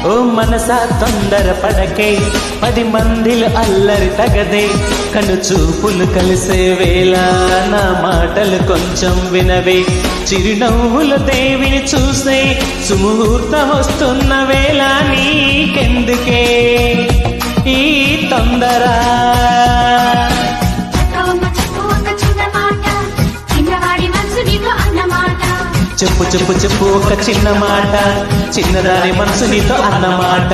ఓ మనసా తొందర పడకే 10 మందిలో అల్లరి తగదే కను చూపులు కలిసే వేళ నా మాటలు కొంచెం వినవే చిరునవ్వుల దేవిని చూసే సుముహూర్తం వస్తున్న వేళ నీకెందుకే ఈ తొందర చెప్పు చెప్పు చెప్పు ఒక చిన్న మాట చిన్నదాని మనసు నీతో అన్నమాట